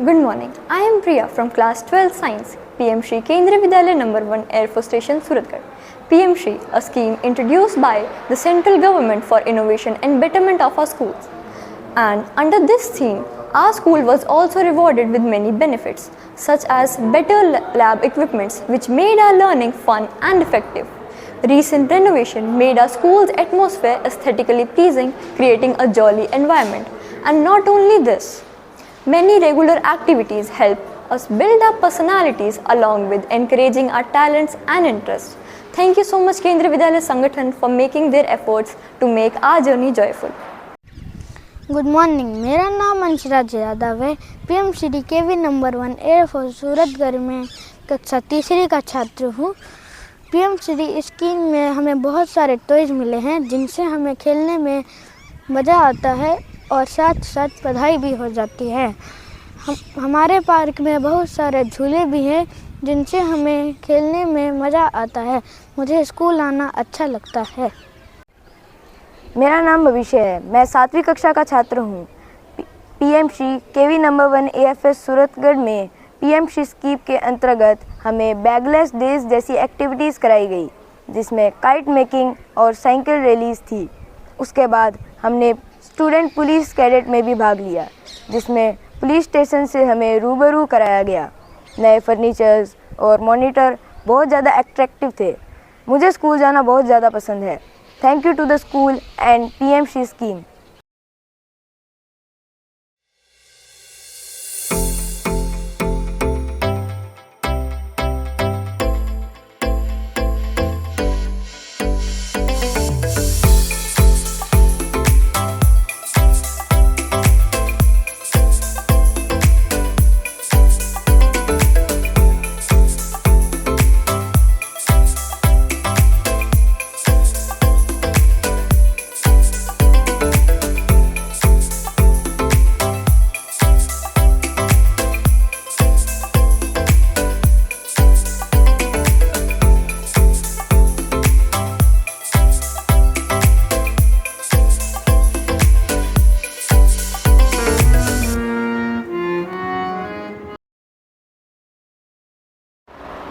Good morning. I am Priya from class 12 Science, PM Shri Kendriya Vidyalaya number 1 Air Force Station, Suratgarh. PM Shri, a scheme introduced by the central government for innovation and betterment of our schools. And under this theme, our school was also rewarded with many benefits, such as better lab equipments which made our learning fun and effective. Recent renovation made our school's atmosphere aesthetically pleasing, creating a jolly environment. And not only this, many regular activities help us build our personalities along with encouraging our talents and interests. Thank you so much Kendriya Vidyalaya Sangathan for making their efforts to make our journey joyful. Good morning, मेरा नाम अंशराज यादव है। PM Shri KV number 1 air force Suratgarh में कक्षा तीसरी का छात्र हूँ। PM Shri scheme में हमें बहुत सारे टॉयज़ मिले हैं जिनसे हमें खेलने में मज़ा आता है और साथ साथ पढ़ाई भी हो जाती है। हमारे पार्क में बहुत सारे झूले भी हैं जिनसे हमें खेलने में मज़ा आता है। मुझे स्कूल आना अच्छा लगता है। मेरा नाम भविष्य है। मैं 7वीं कक्षा का छात्र हूँ। PM Shri KV number 1 AFS Suratgarh में PM श्री स्कीम के अंतर्गत हमें बैगलेस डेज जैसी एक्टिविटीज़ कराई गई, जिसमें काइट मेकिंग और साइकिल रैलीज थी। उसके बाद हमने स्टूडेंट पुलिस कैडेट में भी भाग लिया, जिसमें पुलिस स्टेशन से हमें रूबरू कराया गया। नए फर्नीचर्स और मॉनिटर बहुत ज़्यादा अट्रैक्टिव थे। मुझे स्कूल जाना बहुत ज़्यादा पसंद है। Thank you to the school and PM Shri scheme.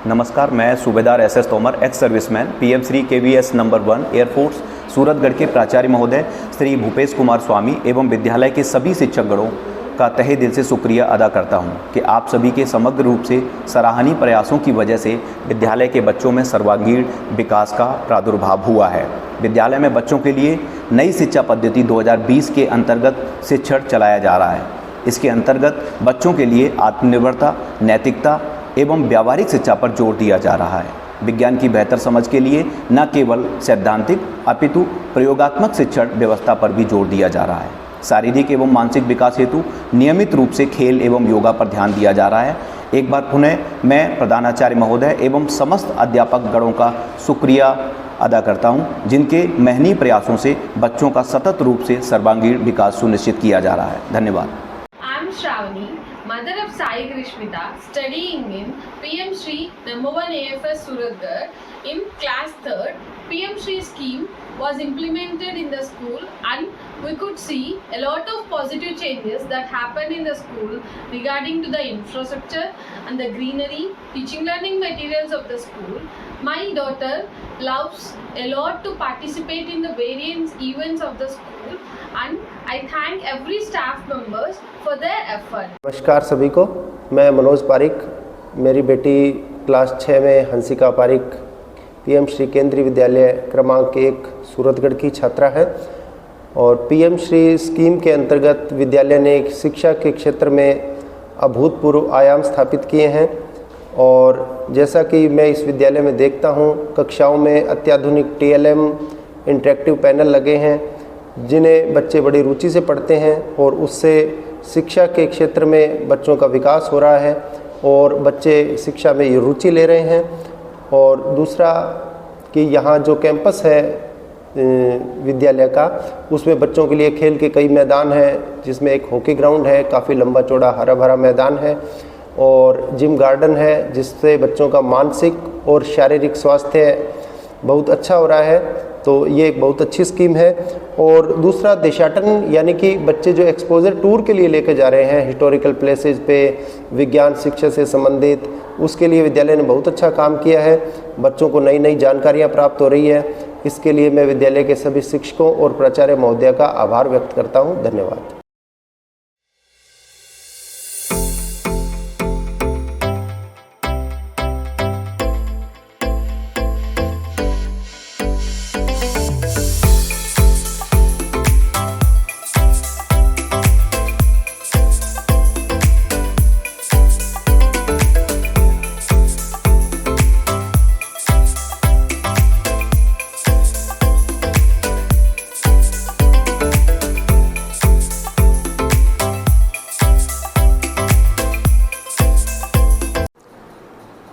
नमस्कार, मैं सूबेदार SS Tomar, ex serviceman, PM Shri KVS number 1 air force Suratgarh के प्राचार्य महोदय श्री भूपेश कुमार स्वामी एवं विद्यालय के सभी शिक्षकगणों का तहे दिल से शुक्रिया अदा करता हूं कि आप सभी के समग्र रूप से सराहनीय प्रयासों की वजह से विद्यालय के बच्चों में सर्वांगीण विकास का प्रादुर्भाव हुआ है। विद्यालय में बच्चों के लिए नई शिक्षा पद्धति 2020 के अंतर्गत शिक्षण चलाया जा रहा है। इसके अंतर्गत बच्चों के लिए आत्मनिर्भरता, नैतिकता एवं व्यावहारिक शिक्षा पर जोर दिया जा रहा है। विज्ञान की बेहतर समझ के लिए न केवल सैद्धांतिक अपितु प्रयोगात्मक शिक्षण व्यवस्था पर भी जोर दिया जा रहा है। शारीरिक एवं मानसिक विकास हेतु नियमित रूप से खेल एवं योगा पर ध्यान दिया जा रहा है। एक बार पुनः मैं प्रधानाचार्य महोदय एवं समस्त अध्यापक गणों का शुक्रिया अदा करता हूं, जिनके मेहनती प्रयासों से बच्चों का सतत रूप से सर्वांगीण विकास सुनिश्चित किया जा रहा है। धन्यवाद। Shravani, mother of Sai Grishmita, studying in PM Shri number 1 AFS Suratgarh in class 3rd. PM Shri scheme was implemented in the school and we could see a lot of positive changes that happened in the school regarding to the infrastructure and the greenery, teaching learning materials of the school. My daughter loves a lot to participate in the various events of the school and I thank every staff members for their effort. नमस्कार सभी को, मैं मनोज पारिक, मेरी बेटी class 6 में Hansika Pareek PM Shri केंद्रीय विद्यालय क्रमांक 1 सूरतगढ़ की छात्रा है और PM श्री स्कीम के अंतर्गत विद्यालय ने शिक्षा के क्षेत्र में अभूतपूर्व आयाम स्थापित किए हैं। और जैसा कि मैं इस विद्यालय में देखता हूं, कक्षाओं में अत्याधुनिक TLM इंटरेक्टिव पैनल लगे हैं जिन्हें बच्चे बड़ी रुचि से पढ़ते हैं और उससे शिक्षा के क्षेत्र में बच्चों का विकास हो रहा है और बच्चे शिक्षा में रुचि ले रहे हैं। और दूसरा कि यहाँ जो कैंपस है विद्यालय का, उसमें बच्चों के लिए खेल के कई मैदान हैं, जिसमें एक हॉकी ग्राउंड है, काफ़ी लंबा चौड़ा हरा भरा मैदान है और जिम गार्डन है, जिससे बच्चों का मानसिक और शारीरिक स्वास्थ्य बहुत अच्छा हो रहा है। तो ये एक बहुत अच्छी स्कीम है। और दूसरा देशाटन, यानी कि बच्चे जो एक्सपोजर टूर के लिए लेके जा रहे हैं हिस्टोरिकल प्लेसेस पे, विज्ञान शिक्षा से संबंधित, उसके लिए विद्यालय ने बहुत अच्छा काम किया है। बच्चों को नई नई जानकारियाँ प्राप्त हो रही है। इसके लिए मैं विद्यालय के सभी शिक्षकों और प्राचार्य महोदय का आभार व्यक्त करता हूँ। धन्यवाद।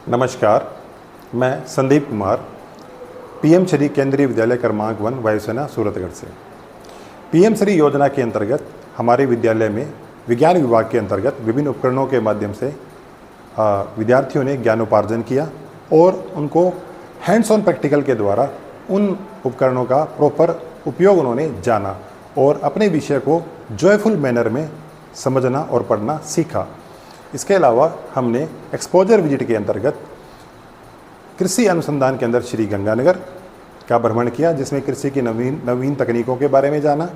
नमस्कार, मैं संदीप कुमार पीएम श्री केंद्रीय विद्यालय क्रमांक 1 वायुसेना सूरतगढ़ से। पीएम श्री योजना के अंतर्गत हमारे विद्यालय में विज्ञान विभाग के अंतर्गत विभिन्न उपकरणों के माध्यम से विद्यार्थियों ने ज्ञानोपार्जन किया और उनको हैंड्स ऑन प्रैक्टिकल के द्वारा उन उपकरणों का प्रॉपर उपयोग उन्होंने जाना और अपने विषय को जॉयफुल मैनर में समझना और पढ़ना सीखा। इसके अलावा हमने एक्सपोजर विजिट के अंतर्गत कृषि अनुसंधान केंद्र श्री गंगानगर का भ्रमण किया, जिसमें कृषि की नवीन तकनीकों के बारे में जाना।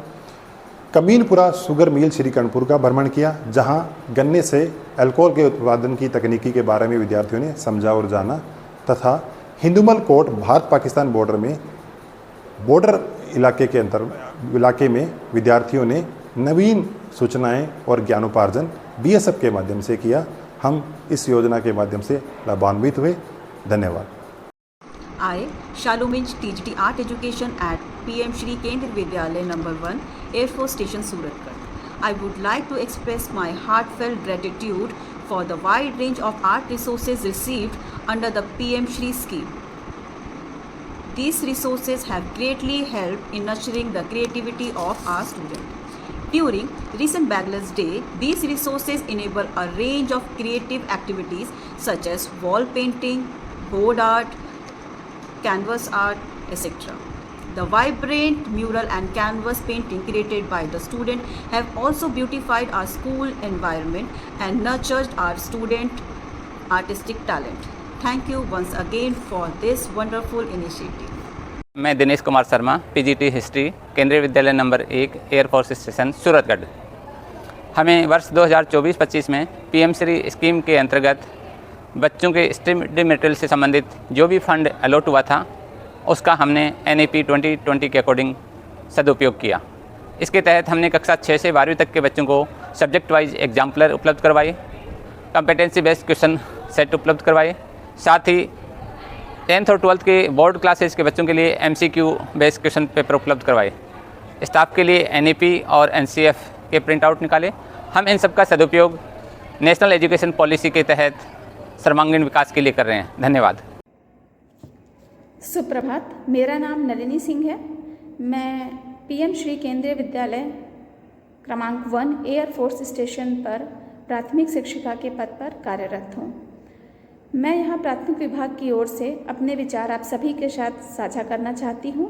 कमीनपुरा शुगर मिल श्री कर्णपुर का भ्रमण किया, जहां गन्ने से अल्कोहल के उत्पादन की तकनीकी के बारे में विद्यार्थियों ने समझा और जाना। तथा हिंदुमल कोट भारत पाकिस्तान बॉर्डर में बॉर्डर इलाके में विद्यार्थियों ने नवीन सूचनाएं और ज्ञानोपार्जन बीएसएफ के माध्यम से किया। हम इस योजना के माध्यम से लाभान्वित हुए। धन्यवाद। I, Shaluminj, TGT Art Education at PM Shri Kendriya Vidyalaya number 1, Air Force Station, Suratgarh. I would like to express my heartfelt gratitude for the wide range of art resources received under the PM Shri scheme. These resources have greatly helped in nurturing the creativity of our students. During recent Bachelor's Day, these resources enable a range of creative activities such as wall painting, board art, canvas art, etc. The vibrant mural and canvas painting created by the student have also beautified our school environment and nurtured our student artistic talent. Thank you once again for this wonderful initiative. मैं Dinesh Kumar Sharma, PGT history, केंद्रीय विद्यालय number 1, air force station, Suratgarh. हमें वर्ष 2024-25 में PM Shri scheme के अंतर्गत बच्चों के स्टडी मटेरियल से संबंधित जो भी फंड अलॉट हुआ था, उसका हमने NEP 2020 के अकॉर्डिंग सदुपयोग किया। इसके तहत हमने कक्षा 6 से 12वीं तक के बच्चों को सब्जेक्ट वाइज एग्जाम्पलर उपलब्ध करवाए, कॉम्पिटेंसी बेस्ड क्वेश्चन सेट उपलब्ध करवाए, साथ ही 10th और 12th के बोर्ड क्लासेस के बच्चों के लिए MCQ बेस्ड क्वेश्चन पेपर उपलब्ध करवाए। स्टाफ के लिए NEP और NCF के प्रिंट आउट निकाले। हम इन सब का सदुपयोग नेशनल एजुकेशन पॉलिसी के तहत सर्वांगीण विकास के लिए कर रहे हैं। धन्यवाद। सुप्रभात, मेरा नाम नलिनी सिंह है। मैं PM श्री केंद्रीय विद्यालय क्रमांक 1 एयरफोर्स स्टेशन पर प्राथमिक शिक्षिका के पद पर कार्यरत हूँ। मैं यहाँ प्राथमिक विभाग की ओर से अपने विचार आप सभी के साथ साझा करना चाहती हूँ।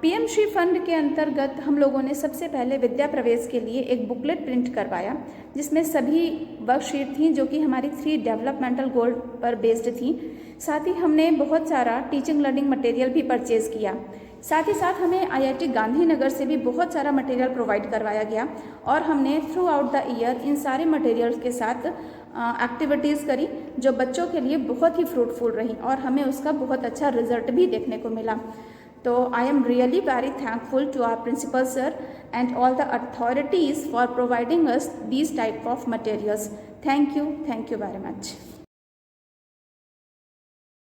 PM श्री फंड के अंतर्गत हम लोगों ने सबसे पहले विद्या प्रवेश के लिए एक बुकलेट प्रिंट करवाया, जिसमें सभी वर्कशीट थी जो कि हमारी 3 डेवलपमेंटल गोल पर बेस्ड थी। साथ ही हमने बहुत सारा टीचिंग लर्निंग मटेरियल भी परचेज़ किया। साथ ही साथ हमें IIT गांधीनगर से भी बहुत सारा मटेरियल प्रोवाइड करवाया गया और हमने through out the year in सारे मटेरियल्स के साथ एक्टिविटीज़ करी जो बच्चों के लिए बहुत ही फ्रूटफुल रही और हमें उसका बहुत अच्छा रिजल्ट भी देखने को मिला। तो I am really very thankful to our principal sir and all the authorities for providing us these type of materials. Thank you very much.